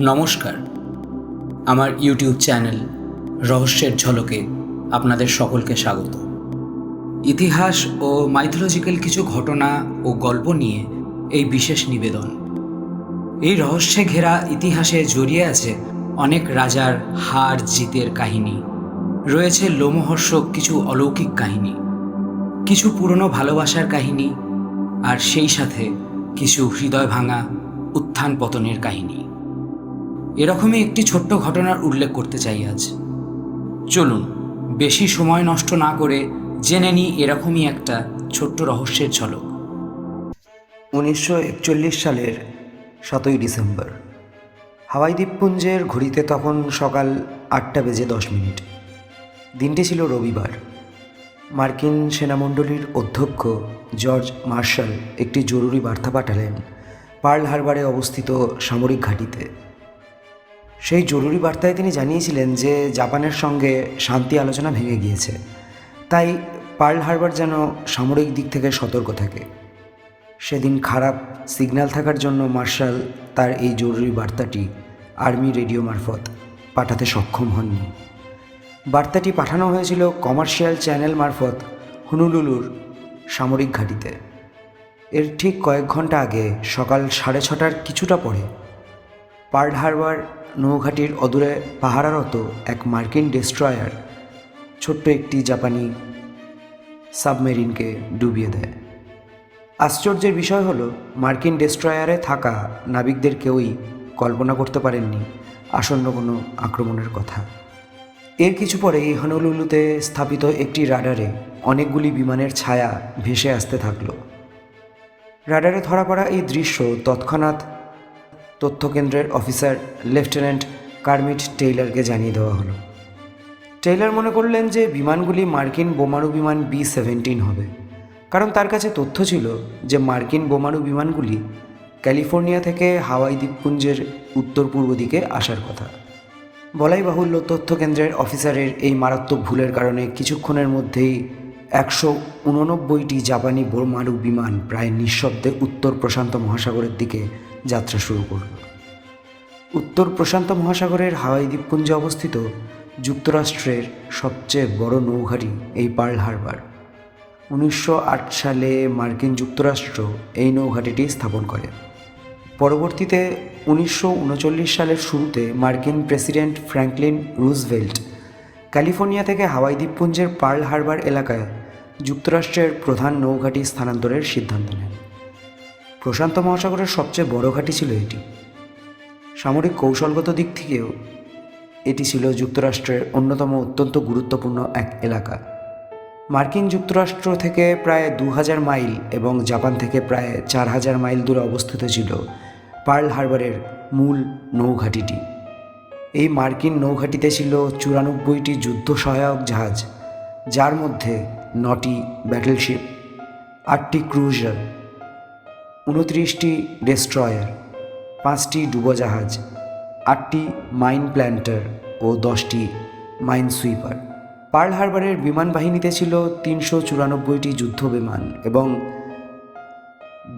নমস্কার, আমার YouTube channel রহস্যের ঝলকে আপনাদের সকলকে স্বাগত। ইতিহাস ও মাইথোলজিক্যাল কিছু ঘটনা ও গল্প নিয়ে এই বিশেষ নিবেদন। এই রহস্যে ঘেরা ইতিহাসে জড়িয়ে আছে অনেক রাজার হার জিতের কাহিনী, রয়েছে লোমহর্ষক কিছু অলৌকিক কাহিনী, কিছু পুরনো ভালোবাসার কাহিনী, আর সেই সাথে কিছু হৃদয় ভাঙা উত্থান পতনের কাহিনী। এরকমই একটি ছোট্ট ঘটনার উল্লেখ করতে চাই আজ। চলুন বেশি সময় নষ্ট না করে জেনে নিই এরকমই একটা ছোট্ট রহস্যের ঝলক। 1941 সালের 7ই ডিসেম্বর হাওয়াই দ্বীপপুঞ্জের ঘড়িতে তখন সকাল 8:10। দিনটি ছিল রবিবার। মার্কিন সেনামণ্ডলীর অধ্যক্ষ জর্জ মার্শাল একটি জরুরি বার্তা পাঠালেন পার্ল হারবারে অবস্থিত সামরিক ঘাঁটিতে। সেই জরুরি বার্তায় তিনি জানিয়েছিলেন যে জাপানের সঙ্গে শান্তি আলোচনা ভেঙে গিয়েছে, তাই পার্ল হারবার যেন সামরিক দিক থেকে সতর্ক থাকে। সেদিন খারাপ সিগন্যাল থাকার জন্য মার্শাল তার এই জরুরি বার্তাটি আর্মি রেডিও মারফত পাঠাতে সক্ষম হননি। বার্তাটি পাঠানো হয়েছিল কমার্শিয়াল চ্যানেল মারফত হনুলুলুর সামরিক ঘাঁটিতে। এর ঠিক কয়েক ঘন্টা আগে সকাল 6:30টার কিছুটা পরে পার্ল হারবার নৌঘাটির অদূরে পাহারারত এক মার্কিন ডেস্ট্রয়ার ছোট্ট একটি জাপানি সাবমেরিনকে ডুবিয়ে দেয়। আশ্চর্যের বিষয় হলো, মার্কিন ডেস্ট্রয়ারে থাকা নাবিকদের কেউই কল্পনা করতে পারেননি আসন্ন কোনো আক্রমণের কথা। এর কিছু পরেই হনুলুলুতে স্থাপিত একটি রাডারে অনেকগুলি বিমানের ছায়া ভেসে আসতে থাকলো। রাডারে ধরা পড়া এই দৃশ্য তৎক্ষণাৎ তথ্যকেন্দ্রের অফিসার লেফটেন্যান্ট কার্মিট টেইলারকে জানিয়ে দেওয়া হলো। টেইলার মনে করলেন যে বিমানগুলি মার্কিন বোমারু বিমান B-17 হবে, কারণ তার কাছে তথ্য ছিল যে মার্কিন বোমারু বিমানগুলি ক্যালিফোর্নিয়া থেকে হাওয়াই দ্বীপপুঞ্জের উত্তর পূর্ব দিকে আসার কথা। বলাই বাহুল্য, তথ্যকেন্দ্রের অফিসারের এই মারাত্মক ভুলের কারণে কিছুক্ষণের মধ্যেই 189টি জাপানি বোমারু বিমান প্রায় নিঃশব্দে উত্তর প্রশান্ত মহাসাগরের দিকে যাত্রা শুরু করল। উত্তর প্রশান্ত মহাসাগরের হাওয়াই দ্বীপপুঞ্জে অবস্থিত যুক্তরাষ্ট্রের সবচেয়ে বড় নৌঘাঁটি এই পার্ল হারবার। 1908 সালে মার্কিন যুক্তরাষ্ট্র এই নৌঘাঁটিটি স্থাপন করে। পরবর্তীতে 1939 সালের শুরুতে মার্কিন প্রেসিডেন্ট ফ্র্যাঙ্কলিন রুজভেল্ট ক্যালিফোর্নিয়া থেকে হাওয়াই দ্বীপপুঞ্জের পার্ল হারবার এলাকায় যুক্তরাষ্ট্রের প্রধান নৌঘাঁটি স্থানান্তরের সিদ্ধান্ত নেন। প্রশান্ত মহাসাগরের সবচেয়ে বড় ঘাঁটি ছিল এটি। সামরিক কৌশলগত দিক থেকেও এটি ছিল যুক্তরাষ্ট্রের অন্যতম অত্যন্ত গুরুত্বপূর্ণ এক এলাকা। মার্কিন যুক্তরাষ্ট্র থেকে প্রায় 2000 মাইল এবং জাপান থেকে প্রায় 4000 মাইল দূরে অবস্থিত ছিল পার্ল হারবারের মূল নৌঘাঁটিটি। এই মার্কিন নৌঘাঁটিতে ছিল 94টি যুদ্ধ সহায়ক জাহাজ, যার মধ্যে 9টি ব্যাটেলশিপ, 8টি ক্রুজার, 29টি ডেস্ট্রয়ার, 5টি ডুবোজাহাজ, 8টি মাইন প্ল্যান্টার ও 10টি মাইন সুইপার। পার্ল হারবারের বিমান বাহিনীতে ছিল 394টি যুদ্ধ বিমান এবং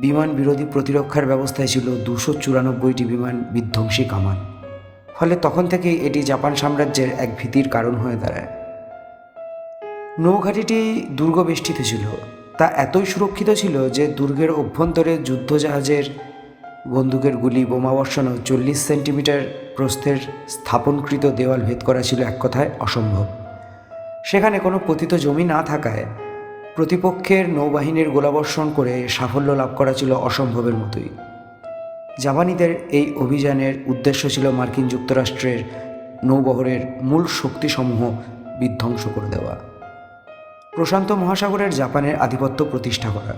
বিমান বিরোধী প্রতিরক্ষার ব্যবস্থায় ছিল 294টি বিমান বিধ্বংসী কামান। ফলে তখন থেকেই এটি জাপান সাম্রাজ্যের এক ভীতির কারণ হয়ে দাঁড়ায়। নৌঘাঁটিটি দুর্গবেষ্টিত ছিল। তা এতই সুরক্ষিত ছিল যে দুর্গের অভ্যন্তরে যুদ্ধজাহাজের বন্দুকের গুলি বোমাবর্ষণ 40 সেন্টিমিটার প্রস্থের স্থাপনকৃত দেওয়াল ভেদ করা ছিল এক কথায় অসম্ভব। সেখানে কোনো পতিত জমি না থাকায় প্রতিপক্ষের নৌবাহিনীর গোলাবর্ষণ করে সাফল্য লাভ করা ছিল অসম্ভবের মতোই। জাপানিদের এই অভিযানের উদ্দেশ্য ছিল মার্কিন যুক্তরাষ্ট্রের নৌবহরের মূল শক্তিসমূহ বিধ্বংস করে দেওয়া, প্রশান্ত মহাসাগরের জাপানের আধিপত্য প্রতিষ্ঠা করা,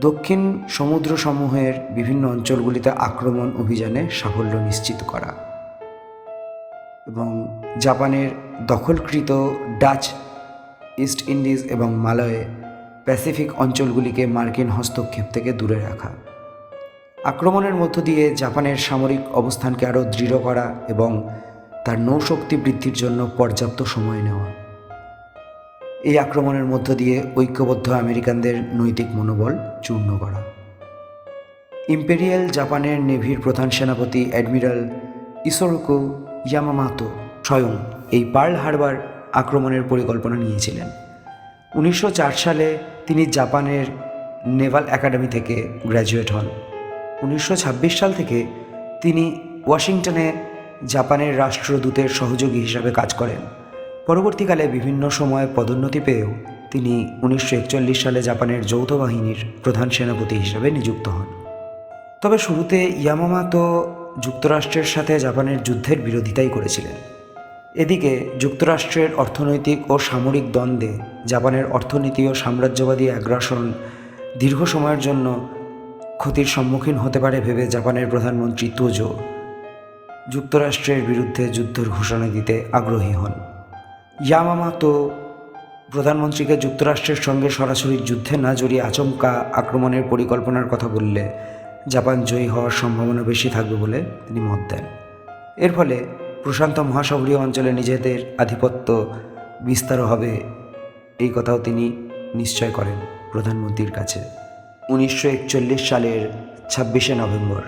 দক্ষিণ সমুদ্রসমূহের বিভিন্ন অঞ্চলগুলিতে আক্রমণ অভিযানে সাফল্য নিশ্চিত করা এবং জাপানের দখলকৃত ডাচ ইস্ট ইন্ডিজ এবং মালয় প্যাসিফিক অঞ্চলগুলিকে মার্কিন হস্তক্ষেপ থেকে দূরে রাখা। আক্রমণের মধ্য দিয়ে জাপানের সামরিক অবস্থানকে আরও দৃঢ় করা এবং তার নৌশক্তি বৃদ্ধির জন্য পর্যাপ্ত সময় নেওয়া। এই আক্রমণের মধ্য দিয়ে ঐক্যবদ্ধ আমেরিকানদের নৈতিক মনোবল চূর্ণ করা। ইম্পেরিয়াল জাপানের নেভির প্রধান সেনাপতি অ্যাডমিরাল ইসোরুকো ইয়ামামাতো স্বয়ং এই পার্ল হারবার আক্রমণের পরিকল্পনা নিয়েছিলেন। 1904 সালে তিনি জাপানের নেভাল একাডেমি থেকে গ্র্যাজুয়েট হন। 1926 সাল থেকে তিনি ওয়াশিংটনে জাপানের রাষ্ট্রদূতের সহযোগী হিসাবে কাজ করেন। পরবর্তীকালে বিভিন্ন সময়ে পদোন্নতি পেয়েও তিনি 1941 সালে জাপানের যৌথ বাহিনীর প্রধান সেনাপতি হিসাবে নিযুক্ত হন। তবে শুরুতে ইয়ামামাতো যুক্তরাষ্ট্রের সাথে জাপানের যুদ্ধের বিরোধিতাই করেছিলেন। এদিকে যুক্তরাষ্ট্রের অর্থনৈতিক ও সামরিক দ্বন্দ্বে জাপানের অর্থনীতি ও সাম্রাজ্যবাদী আগ্রাসন দীর্ঘ সময়ের জন্য ক্ষতির সম্মুখীন হতে পারে ভেবে জাপানের প্রধানমন্ত্রী তোজো যুক্তরাষ্ট্রের বিরুদ্ধে যুদ্ধের ঘোষণা দিতে আগ্রহী হন। ইয়ামামাতো প্রধানমন্ত্রীকে যুক্তরাষ্ট্রের সঙ্গে সরাসরি যুদ্ধে না জড়িয়ে আচমকা আক্রমণের পরিকল্পনার কথা বললে জাপান জয়ী হওয়ার সম্ভাবনা বেশি থাকবে বলে তিনি মত দেন। এর ফলে প্রশান্ত মহাসাগরীয় অঞ্চলে নিজেদের আধিপত্য বিস্তার হবে এই কথাও তিনি নিশ্চয় করেন প্রধানমন্ত্রীর কাছে। 1941 সালের 26শে নভেম্বর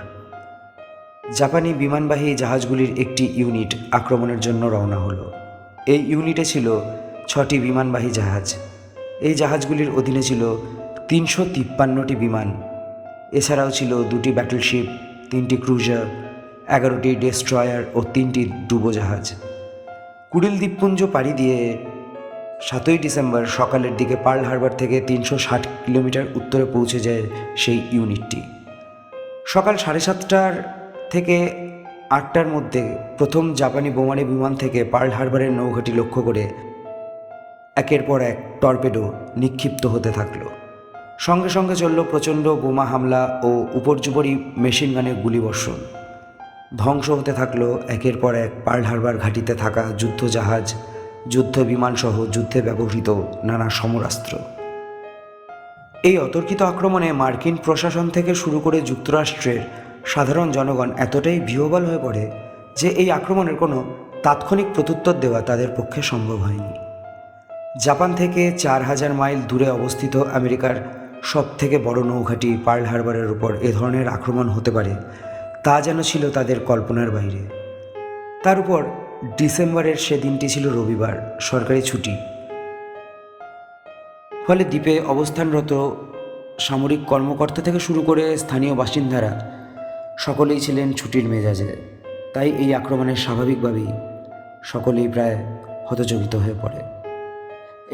জাপানি বিমানবাহী জাহাজগুলির একটি ইউনিট আক্রমণের জন্য রওনা হলো। এই ইউনিটে ছিল 6টি বিমানবাহী জাহাজ। এই জাহাজগুলির অধীনে ছিল 353টি বিমান। এছাড়াও ছিল 2টি ব্যাটলশিপ, 3টি ক্রুজার, 11টি ডেস্ট্রয়ার ও 3টি ডুবোজাহাজ। কুরিল দ্বীপপুঞ্জ পাড়ি দিয়ে 7ই ডিসেম্বর সকালের দিকে পার্ল হারবার থেকে 360 কিলোমিটার উত্তরে পৌঁছে যায় সেই ইউনিটটি। সকাল 7:30 থেকে 8টার মধ্যে প্রথম জাপানি বোমারি বিমান থেকে পার্ল হারবারের নৌঘাঁটি লক্ষ্য করে একের পর এক টর্পেডো নিক্ষিপ্ত হতে থাকলো। সঙ্গে সঙ্গে চলল প্রচণ্ড বোমা হামলা ও উপর্যুপরি মেশিন গানের গুলিবর্ষণ। ধ্বংস হতে থাকলো একের পর এক পার্ল হারবার ঘাঁটিতে থাকা যুদ্ধজাহাজ, যুদ্ধ বিমানসহ যুদ্ধে ব্যবহৃত নানা সমরাস্ত্র। এই অতর্কিত আক্রমণে মার্কিন প্রশাসন থেকে শুরু করে যুক্তরাষ্ট্রের সাধারণ জনগণ এতটাই বিহ্বল হয়ে পড়ে যে এই আক্রমণের কোনো তাৎক্ষণিক প্রত্যুত্তর দেওয়া তাদের পক্ষে সম্ভব হয়নি। জাপান থেকে 4000 মাইল দূরে অবস্থিত আমেরিকার সবথেকে বড় নৌঘাঁটি পার্ল হারবারের উপর এ ধরনের আক্রমণ হতে পারে তা যেন ছিল তাদের কল্পনার বাইরে। তার উপর ডিসেম্বরের সেদিনটি ছিল রবিবার, সরকারি ছুটি। ফলে দ্বীপে অবস্থানরত সামরিক কর্মকর্তা থেকে শুরু করে স্থানীয় বাসিন্দারা সকলেই ছিলেন ছুটির মেজাজে। তাই এই আক্রমণের স্বাভাবিকভাবেই সকলেই প্রায় হতচকিত হয়ে পড়ে।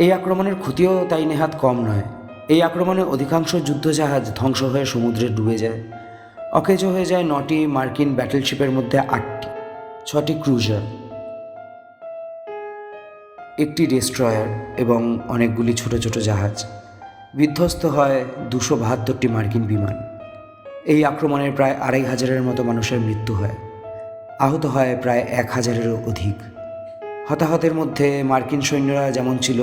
এই আক্রমণের ক্ষতিও তাই নেহাত কম নয়। এই আক্রমণে অধিকাংশ যুদ্ধজাহাজ ধ্বংস হয়ে সমুদ্রে ডুবে যায়। অকেজো হয়ে যায় 9টি মার্কিন ব্যাটলশিপের মধ্যে 8টি, 6টি ক্রুজার, 1টি ডেস্ট্রয়ার এবং অনেকগুলি ছোট ছোট জাহাজ। বিধ্বস্ত হয় 272টি মার্কিন বিমান। এই আক্রমণের প্রায় 2500-এর মতো মানুষের মৃত্যু হয়। আহত হয় প্রায় 1000-এরও অধিক। হতাহতের মধ্যে মার্কিন সৈন্যরা যেমন ছিল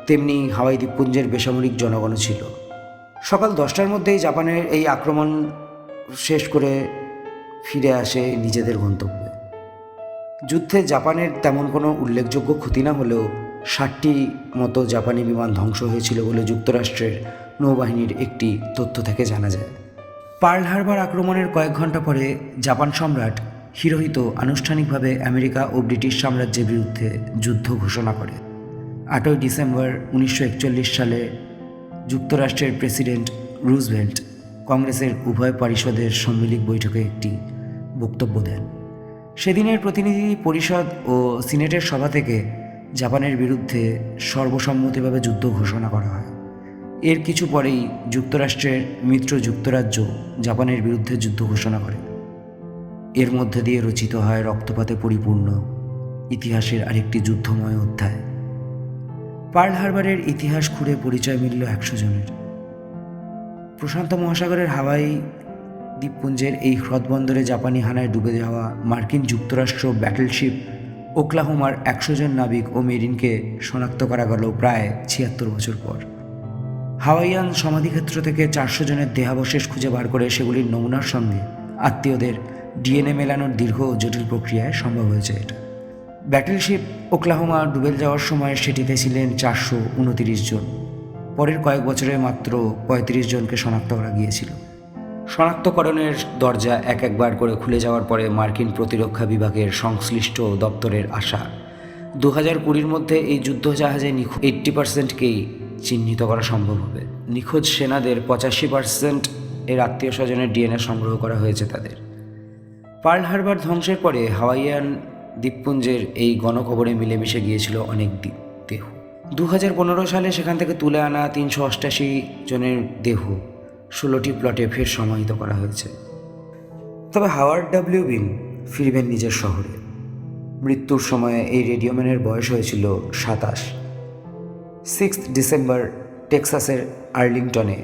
তেমনি হাওয়াই দ্বীপপুঞ্জের বেসামরিক জনগণও ছিল। সকাল 10টার মধ্যেই জাপানের এই আক্রমণ শেষ করে ফিরে আসে নিজেদের গন্তব্যে। যুদ্ধে জাপানের তেমন কোনো উল্লেখযোগ্য ক্ষতি না হলেও 60টি মতো জাপানি বিমান ধ্বংস হয়েছিল বলে যুক্তরাষ্ট্রের নৌবাহিনীর একটি তথ্য থেকে জানা যায়। পার্ল হারবার আক্রমণের কয়েক ঘন্টা পরে জাপান সম্রাট হিরোহিতো আনুষ্ঠানিকভাবে আমেরিকা ও ব্রিটিশ সাম্রাজ্যের বিরুদ্ধে যুদ্ধ ঘোষণা করে। 8ই ডিসেম্বর 1941 সালে যুক্তরাষ্ট্রের প্রেসিডেন্ট রুজভেল্ট কংগ্রেসের উভয় পরিষদের সম্মিলিত বৈঠকে একটি বক্তব্য দেন। সেদিনের প্রতিনিধি পরিষদ ও সিনেটের সভা থেকে জাপানের বিরুদ্ধে সর্বসম্মতিভাবে যুদ্ধ ঘোষণা করা হয়। এর কিছু পরেই যুক্তরাষ্ট্রের মিত্র যুক্তরাজ্য জাপানের বিরুদ্ধে যুদ্ধ ঘোষণা করে। এর মধ্যে দিয়ে রচিত হয় রক্তপাতে পরিপূর্ণ ইতিহাসের আরেকটি যুদ্ধময় অধ্যায়। পার্ল হারবারের ইতিহাস খুঁড়ে পরিচয় মিলল 100 জনের। প্রশান্ত মহাসাগরের হাওয়াই দ্বীপপুঞ্জের এই হ্রদবন্দরে জাপানি হানায় ডুবে যাওয়া মার্কিন যুক্তরাষ্ট্র ব্যাটলশিপ ওকলাহোমার 100 জন নাবিক ও মেরিনকে শনাক্ত করা গেল প্রায় 76 বছর পর। হাওয়াইয়ান সমাধিক্ষেত্র থেকে 400 জনের দেহাবশেষ খুঁজে বার করে সেগুলির নমুনার সঙ্গে আত্মীয়দের ডিএনএ মেলানোর দীর্ঘ ও জটিল প্রক্রিয়ায় সম্ভব হয়েছে এটা। ব্যাটলশিপ ওকলাহোমা ডুবে যাওয়ার সময় সেটিতে ছিলেন 429 জন। পরের কয়েক বছরে মাত্র 35 জনকে শনাক্ত করা গিয়েছিল। শনাক্তকরণের দরজা এক একবার করে খুলে যাওয়ার পরে মার্কিন প্রতিরক্ষা বিভাগের সংশ্লিষ্ট দপ্তরের আশা 2020 মধ্যে এই যুদ্ধজাহাজে নিখোঁজ 80%কেই চিহ্নিত করা সম্ভব হবে। নিখোঁজ সেনাদের 85% এর আত্মীয় স্বজনের ডিএনএ সংগ্রহ করা হয়েছে তাদের। পার্ল হারবার ধ্বংসের পরে হাওয়াইয়ান দ্বীপপুঞ্জের এই গণকবরে মিলেমিশে গিয়েছিল অনেক দেহ। 2015 সালে সেখান থেকে তুলে আনা 388 জনের দেহ 16টি প্লটে ফের সমাহিত করা হয়েছে। তবে হাওয়ার্ড ডব্লিউ বিম ফিরবেন নিজের শহরে। মৃত্যুর সময়ে এই রেডিওম্যানের বয়স হয়েছিল 27। 6 ডিসেম্বর টেক্সাসের আর্লিংটনে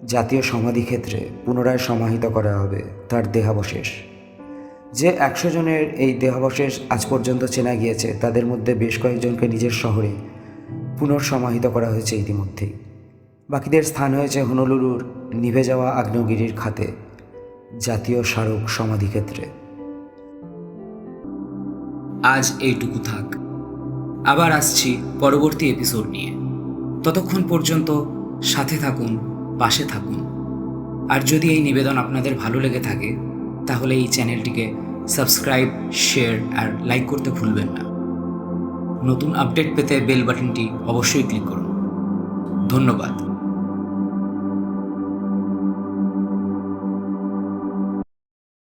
জাতীয় সমাধিক্ষেত্রে পুনরায় সমাহিত করা হবে তার দেহাবশেষ। যে 100 জনের এই দেহাবশেষ আজ পর্যন্ত চেনা গিয়েছে তাদের মধ্যে বেশ কয়েকজনকে নিজের শহরে পুনর্সমাহিত করা হয়েছে ইতিমধ্যেই। বাকিদের স্থান হয়েছে হনুলুলুর নিভে যাওয়া আগ্নেয়গিরির খাতে জাতীয় স্মারক সমাধিক্ষেত্রে। আজ এইটুকু থাক, আবার আসছি পরবর্তী এপিসোড নিয়ে। ততক্ষণ পর্যন্ত সাথে থাকুন, পাশে থাকুন। আর যদি এই নিবেদন আপনাদের ভালো লেগে থাকে তাহলে এই চ্যানেলটিকে সাবস্ক্রাইব, শেয়ার আর লাইক করতে ভুলবেন না। নতুন আপডেট পেতে বেল বাটনটি অবশ্যই ক্লিক করুন। ধন্যবাদ।